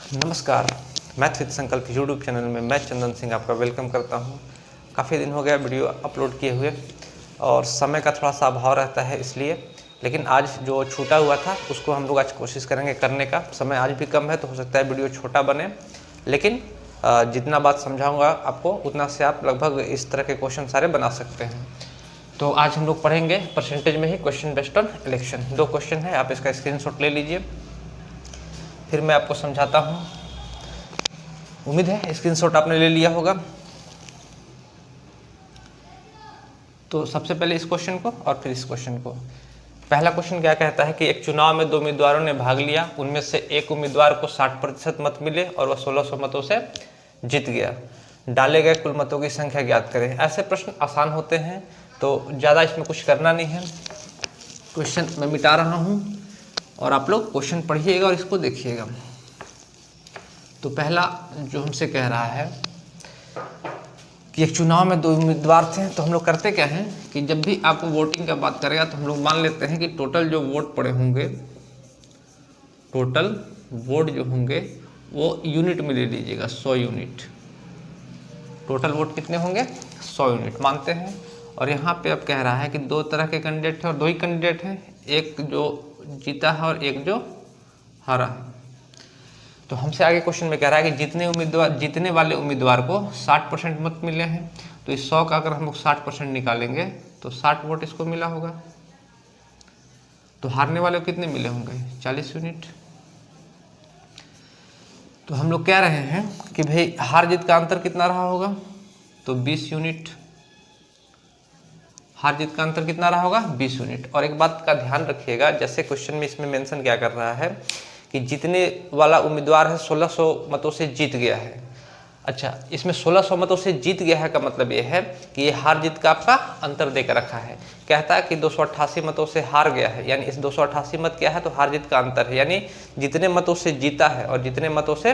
नमस्कार, math with संकल्प YouTube channel में मैं चंदन सिंह आपका वेलकम करता हूं। काफ़ी दिन हो गया वीडियो अपलोड किए हुए और समय का थोड़ा सा अभाव रहता है इसलिए, लेकिन आज जो छूटा हुआ था उसको हम लोग आज कोशिश करेंगे करने का। समय आज भी कम है तो हो सकता है वीडियो छोटा बने, लेकिन जितना बात समझाऊँगा आपको उतना से आप लगभग इस तरह के क्वेश्चन सारे बना सकते हैं। तो आज हम लोग पढ़ेंगे परसेंटेज में ही question based on election. 2 question है, आप इसका स्क्रीनशॉट ले लीजिए, फिर मैं आपको समझाता हूँ। उम्मीद है स्क्रीनशॉट आपने ले लिया होगा। तो सबसे पहले इस क्वेश्चन को और फिर इस क्वेश्चन को। पहला क्वेश्चन क्या कहता है कि एक चुनाव में 2 उम्मीदवारों ने भाग लिया, उनमें से एक उम्मीदवार को 60% मत मिले और वह 1600 मतों से जीत गया। डाले गए कुल मतों की संख्या ज्ञात करें। ऐसे प्रश्न आसान होते हैं तो ज़्यादा इसमें कुछ करना नहीं है। क्वेश्चन मैं मिटा रहा हूँ और आप लोग क्वेश्चन पढ़िएगा और इसको देखिएगा। तो पहला जो हमसे कह रहा है कि एक चुनाव में 2 उम्मीदवार थे, तो हम लोग करते क्या हैं कि जब भी आपको वोटिंग का बात करेगा तो हम लोग मान लेते हैं कि टोटल जो वोट पड़े होंगे, टोटल वोट जो होंगे वो यूनिट में ले लीजिएगा, 100 यूनिट। टोटल वोट कितने होंगे? 100 यूनिट मानते हैं। और यहाँ पे अब कह रहा है कि 2 तरह के कैंडिडेट हैं और 2 ही कैंडिडेट हैं, एक जो जीता है और एक जो हारा है। तो हमसे आगे क्वेश्चन में कह रहा है कि जीतने वाले उम्मीदवार को 60% मत मिले हैं। तो इस 100 का अगर हम लोग 60% निकालेंगे तो 60 वोट इसको मिला होगा। तो हारने वाले को कितने मिले होंगे? 40 यूनिट। तो हम लोग कह रहे हैं कि भाई हार जीत का अंतर कितना रहा होगा? तो 20 यूनिट। हार जीत का अंतर कितना रहा होगा? 20 यूनिट। और एक बात का ध्यान रखिएगा, जैसे क्वेश्चन में इसमें मेंशन क्या कर रहा है कि जीतने वाला उम्मीदवार है 1600 मतों से जीत गया है। अच्छा, इसमें 1600 मतों से जीत गया है का मतलब ये है कि ये हार जीत का आपका अंतर देकर रखा है। कहता है कि 288 मतों से हार गया है, यानी इस 288 मत क्या है? तो हार जीत का अंतर है, यानी जितने मतों से जीता है और जितने मतों से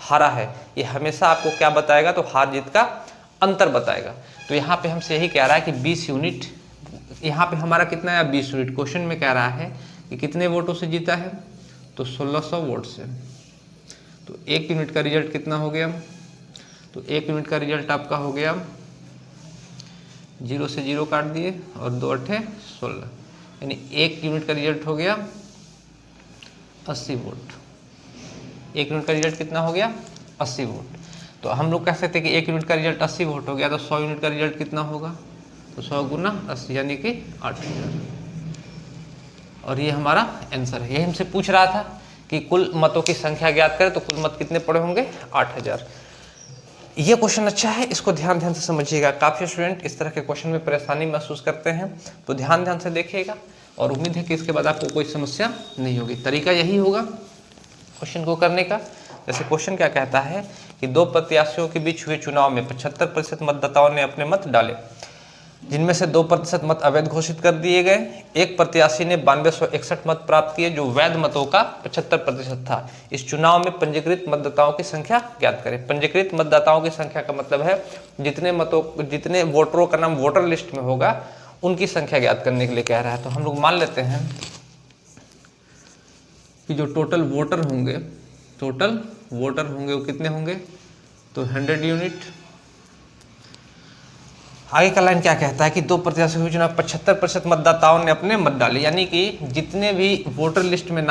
हारा है, ये हमेशा आपको क्या बताएगा? तो हार जीत का अंतर बताएगा। तो यहाँ पे हमसे यही कह रहा है कि 20 यूनिट, यहाँ पे हमारा कितना है? 20 यूनिट। क्वेश्चन में कह रहा है कि कितने वोटों से जीता है? तो 1600 वोट से। तो 1 यूनिट का रिजल्ट कितना हो गया? तो 1 यूनिट का रिजल्ट आपका हो गया, 0 से 0 काट दिए और 2 8 16, यानी 1 यूनिट का रिजल्ट हो गया 80 वोट। 1 यूनिट का रिजल्ट कितना हो गया? 80 वोट। तो हम लोग कह सकते हैं कि 1 यूनिट का रिजल्ट 80 वोट हो गया, तो 100 यूनिट का रिजल्ट कितना होगा? तो 100 गुना 80 यानी कि 8000। और ये हमारा आंसर है। यही हमसे पूछ रहा था कि कुल मतों की संख्या ज्ञात करें, तो कुल मत कितने पड़े होंगे? 8000। ये क्वेश्चन अच्छा है, इसको ध्यान से समझिएगा। काफ़ी स्टूडेंट इस तरह के क्वेश्चन में परेशानी महसूस करते हैं, तो ध्यान से देखिएगा और उम्मीद है कि इसके बाद आपको कोई समस्या नहीं होगी। तरीका यही होगा क्वेश्चन को करने का। जैसे क्वेश्चन क्या कहता है कि 2 प्रत्याशियों के बीच हुए चुनाव में 75% मतदाताओं ने अपने मत डाले, जिनमें से 2% मत अवैध घोषित कर दिए गए। एक प्रत्याशी ने 9261 मत प्राप्त किए, जो वैध मतों का 75% था। इस चुनाव में पंजीकृत मतदाताओं की संख्या ज्ञात करें। पंजीकृत मतदाताओं की संख्या का मतलब है जितने वोटरों का नाम वोटर लिस्ट में होगा उनकी संख्या ज्ञात करने के लिए कह रहा है। तो हम लोग मान लेते हैं कि जो टोटल वोटर होंगे वो कितने होंगे? तो 100 यूनिट। आगे का लाइन क्या कहता है कि 2 प्रत्याशियों के चुनाव 75% मतदाताओं ने अपने मत डाले, यानी कि जितने भी वोटर लिस्ट में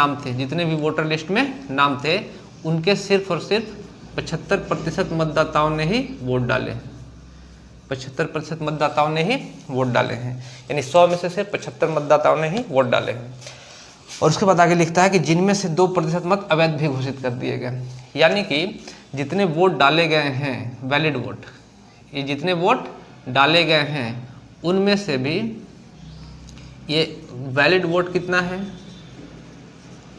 नाम थे उनके सिर्फ और सिर्फ 75% मतदाताओं ने ही वोट डाले। 75% मतदाताओं ने ही वोट डाले हैं, यानी 100 में से सिर्फ 75 मतदाताओं ने ही वोट डाले हैं। और उसके बाद आगे लिखता है कि जिनमें से 2% मत अवैध भी घोषित कर दिए गए, यानी कि जितने वोट डाले गए हैं वैलिड वोट, ये जितने वोट डाले गए हैं उनमें से भी ये वैलिड वोट कितना है?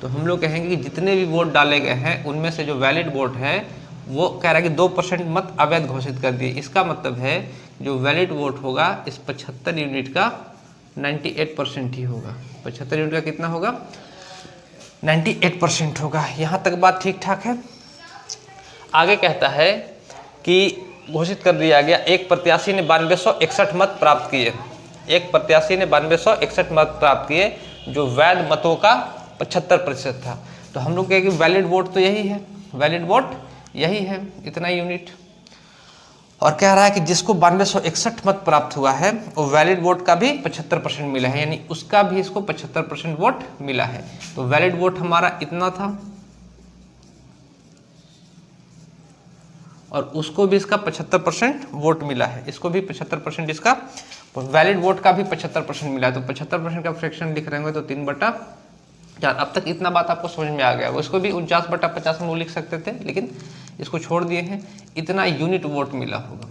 तो हम लोग कहेंगे कि जितने भी वोट डाले गए हैं उनमें से जो वैलिड वोट है वो कह रहा है कि 2% मत अवैध घोषित कर दिए। इसका मतलब है जो वैलिड वोट होगा इस 75 यूनिट का 98% ही होगा। 75 यूनिट का कितना होगा? 98% होगा। यहाँ तक बात ठीक ठाक है। आगे कहता है कि घोषित कर दिया गया, एक प्रत्याशी ने 9261 मत प्राप्त किए। एक प्रत्याशी ने 9261 मत प्राप्त किए, जो वैध मतों का 75% था। तो हम लोग कहें कि वैलिड वोट तो यही है, वैलिड वोट यही है, इतना यूनिट। और कह रहा है कि जिसको 9261 मत प्राप्त हुआ है वो वैलिड वोट का भी 75% मिला है, यानी उसका भी इसको 75% वोट मिला है। तो वैलिड वोट हमारा इतना था और उसको भी इसका 75% वोट मिला है, इसको भी 75% इसका वैलिड वोट का भी 75% मिला है। तो 75% का फ्रैक्शन लिख रहे होंगे तो 3/4। अब तक इतना बात आपको समझ में आ गया। उसको भी 49/50 में वो लिख सकते थे, लेकिन इसको छोड़ दिए हैं। इतना यूनिट वोट मिला होगा।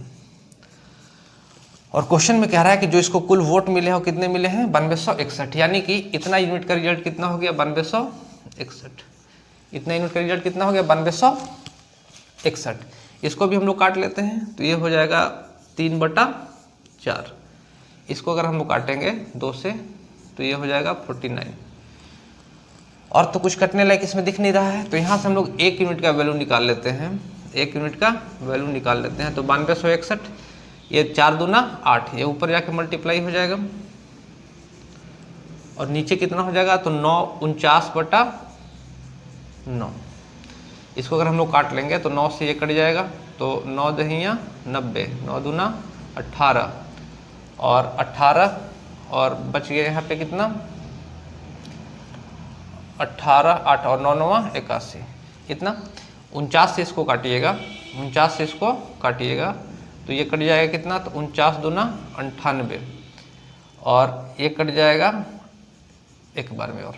और क्वेश्चन में कह रहा है कि जो इसको कुल वोट मिले हो कितने मिले हैं, 9261, यानी कि इतना यूनिट का रिजल्ट कितना हो गया, 9261। इतना यूनिट का रिजल्ट कितना हो गया, 9261। इसको भी हम लोग काट लेते हैं तो ये हो जाएगा 3/4। इसको अगर हम लोग काटेंगे 2 से तो ये हो जाएगा 49। और तो कुछ कटने लायक इसमें दिख नहीं रहा है, तो यहाँ से हम लोग 1 यूनिट का वैल्यू निकाल लेते हैं। 1 यूनिट का वैल्यू निकाल लेते हैं तो 9261, ये 4 दूना 8, ये ऊपर जाके मल्टीप्लाई हो जाएगा और नीचे कितना हो जाएगा, तो 49/9। इसको अगर हम लोग काट लेंगे तो 9 से ये कट जाएगा तो 9 दहिया 90, 9 दूना 18 और 18 और बच गया यहाँ पे कितना, 18, 8 और 9 9 81, कितना 49 से इसको काटिएगा, 49 से इसको काटिएगा तो ये कट जाएगा कितना, तो 49 दूना 98 और ये कट जाएगा एक बार में। और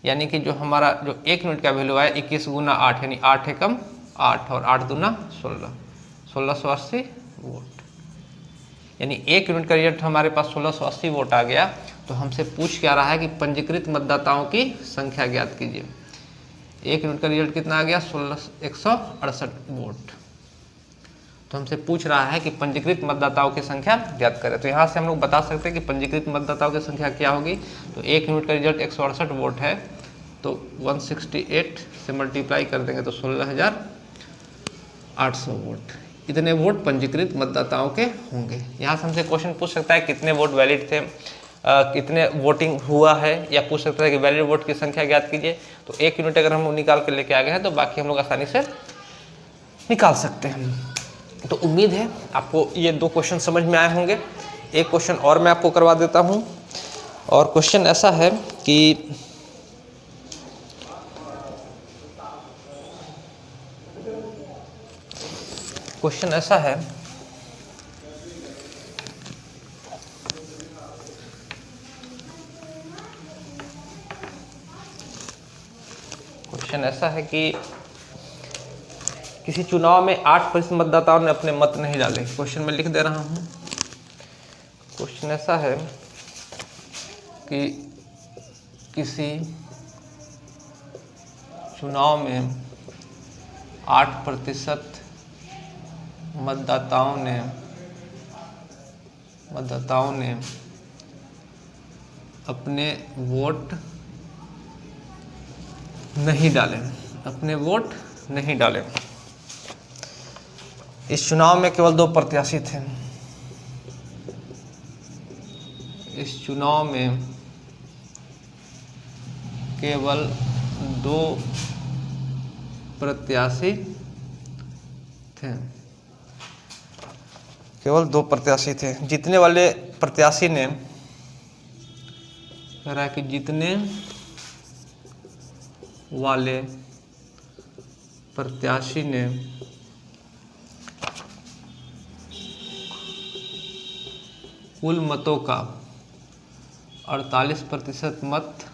यानी कि जो हमारा जो 1 यूनिट का वैल्यू आया 21 गुना 8, यानी 8 एकम 8 और 8 दूना 16, 1680 वोट। यानी 1 यूनिट का रिजल्ट हमारे पास 1680 वोट आ गया। तो हमसे पूछ क्या रहा है कि पंजीकृत मतदाताओं की संख्या ज्ञात कीजिए। 1 यूनिट का रिजल्ट कितना आ गया, 168 वोट। तो हमसे पूछ रहा है कि पंजीकृत मतदाताओं की संख्या ज्ञात करें। तो यहाँ से हम लोग बता सकते हैं कि पंजीकृत मतदाताओं की संख्या क्या होगी। तो 1 यूनिट का रिजल्ट 168 वोट है, तो 168 से मल्टीप्लाई कर देंगे तो 16,800 वोट। इतने वोट पंजीकृत मतदाताओं के होंगे। यहाँ से हमसे क्वेश्चन पूछ सकता है कितने वोट वैलिड थे, कितने वोटिंग हुआ है, या पूछ सकता है कि वैलिड वोट की संख्या ज्ञात कीजिए। तो 1 यूनिट अगर हम निकाल के लेके आ गए हैं तो बाकी हम लोग आसानी से निकाल सकते हैं। तो उम्मीद है आपको ये 2 क्वेश्चन समझ में आए होंगे। एक क्वेश्चन और मैं आपको करवा देता हूँ। और क्वेश्चन ऐसा है कि क्वेश्चन ऐसा है कि किसी चुनाव में 8% मतदाताओं ने अपने मत नहीं डाले। क्वेश्चन में लिख दे रहा हूँ। क्वेश्चन ऐसा है कि किसी चुनाव में 8% मतदाताओं ने अपने वोट नहीं डाले, अपने वोट नहीं डाले। इस चुनाव में केवल 2 प्रत्याशी थे। इस चुनाव में केवल 2 प्रत्याशी थे, केवल 2 प्रत्याशी थे। जीतने वाले प्रत्याशी ने, कह रहा है कि जीतने वाले प्रत्याशी ने कुल मतों का 48% मत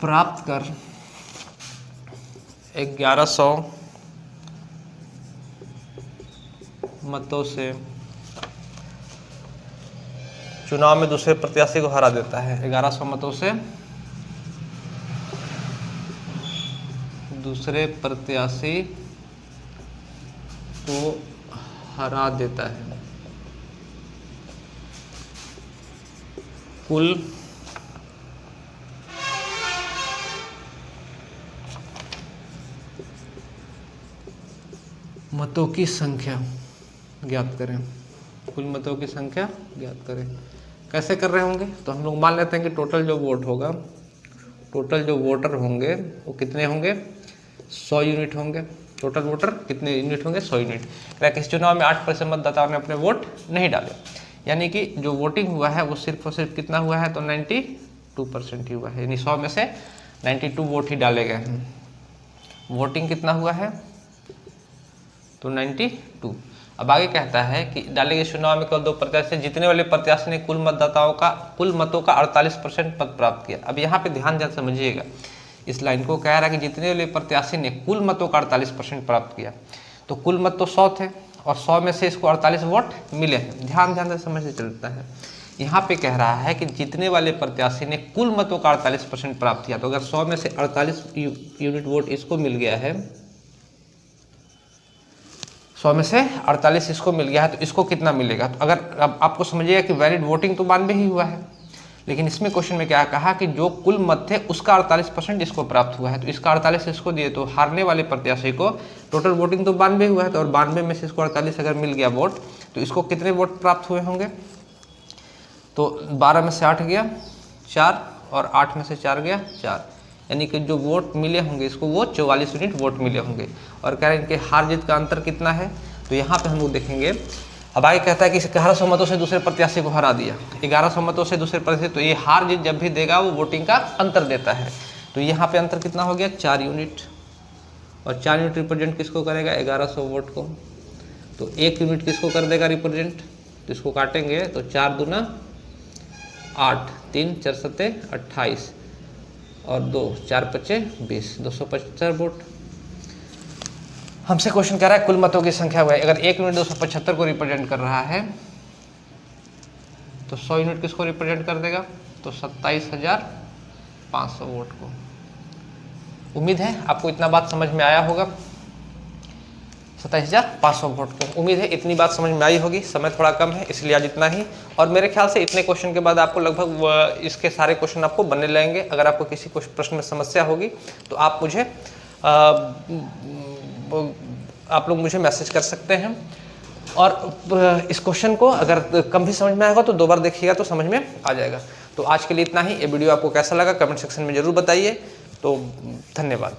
प्राप्त कर 1100 मतों से चुनाव में दूसरे प्रत्याशी को हरा देता है। 1100 मतों से दूसरे प्रत्याशी को हरा देता है। कुल मतों की संख्या ज्ञात करें। कुल मतों की संख्या ज्ञात करें। कैसे कर रहे होंगे, तो हम लोग मान लेते हैं कि टोटल जो वोट होगा टोटल जो वोटर होंगे वो कितने होंगे, 100 यूनिट होंगे। टोटल वोटर कितने यूनिट होंगे, 100 यूनिट। किस चुनाव में 8% मतदाताओं ने अपने वोट नहीं डाले, यानी कि जो वोटिंग हुआ है वो सिर्फ और सिर्फ कितना हुआ है, तो 92% ही हुआ है, यानी 100 में से 92 वोट ही डाले गए हैं। वोटिंग कितना हुआ है, तो 92। अब आगे कहता है कि डाले गए चुनाव में केवल 2 प्रत्याशी, जीतने वाले प्रत्याशी ने कुल मतों का 48% मत प्राप्त किया। अब यहाँ पे ध्यान से समझिएगा, इस लाइन को कह रहा है कि जीतने वाले प्रत्याशी ने कुल मतों का 48% प्राप्त किया। तो कुल मत तो 100 थे और 100 में से इसको 48 वोट मिले हैं। ध्यान से समझने चलता है, यहाँ पे कह रहा है कि जीतने वाले प्रत्याशी ने कुल मतों का 48% प्राप्त किया। तो अगर 100 में से 48 यूनिट वोट इसको मिल गया है, 100 में से 48 इसको मिल गया है, तो इसको कितना मिलेगा। तो अगर अब आपको समझिएगा कि वैलिड वोटिंग तो 92 ही हुआ है, लेकिन इसमें क्वेश्चन में क्या कहा कि जो कुल मत थे उसका 48% इसको प्राप्त हुआ है, तो इसका 48 इसको दिए, तो हारने वाले प्रत्याशी को टोटल वोटिंग तो 92 हुआ है, तो और 92 में से इसको 48 अगर मिल गया वोट, तो इसको कितने वोट प्राप्त हुए होंगे, तो 12 में से 8 गया 4 और 8 में से 4 गया 4, यानी कि जो वोट मिले होंगे इसको वो 44 यूनिट वोट मिले होंगे। और कह रहे हैं कि हार जीत का अंतर कितना है, तो यहाँ पे हम लोग देखेंगे। अब आगे कहता है कि 1100 मतों से दूसरे प्रत्याशी को हरा दिया, 1100 मतों से दूसरे प्रत्याशी, तो ये हार जीत जब भी देगा वो वोटिंग का अंतर देता है। तो यहाँ पे अंतर कितना हो गया, 4 यूनिट, और 4 यूनिट रिप्रेजेंट किसको करेगा, 1100 वोट को। तो 1 यूनिट किसको कर देगा रिप्रेजेंट, तो इसको काटेंगे तो 4 दूना 8, 3 4 7 28 और 2 4 5 20, 275 वोट। हमसे क्वेश्चन कह रहा है कुल मतों की संख्या हुआ है। अगर 1 यूनिट 275 को रिप्रेजेंट कर रहा है तो 100 यूनिट किसको रिप्रेजेंट कर देगा, तो 27,500 वोट को। उम्मीद है आपको इतना बात समझ में आया होगा, 27,500 वोट को। उम्मीद है इतनी बात समझ में आई होगी। समय थोड़ा कम है इसलिए आज इतना ही, और मेरे ख्याल से इतने क्वेश्चन के बाद आपको लगभग इसके सारे क्वेश्चन आपको बनने लगेंगे। अगर आपको किसी प्रश्न में समस्या होगी तो आप लोग मुझे मैसेज कर सकते हैं, और इस क्वेश्चन को अगर कम भी समझ में आएगा तो 2 बार देखिएगा तो समझ में आ जाएगा। तो आज के लिए इतना ही। ये वीडियो आपको कैसा लगा कमेंट सेक्शन में ज़रूर बताइए। तो धन्यवाद।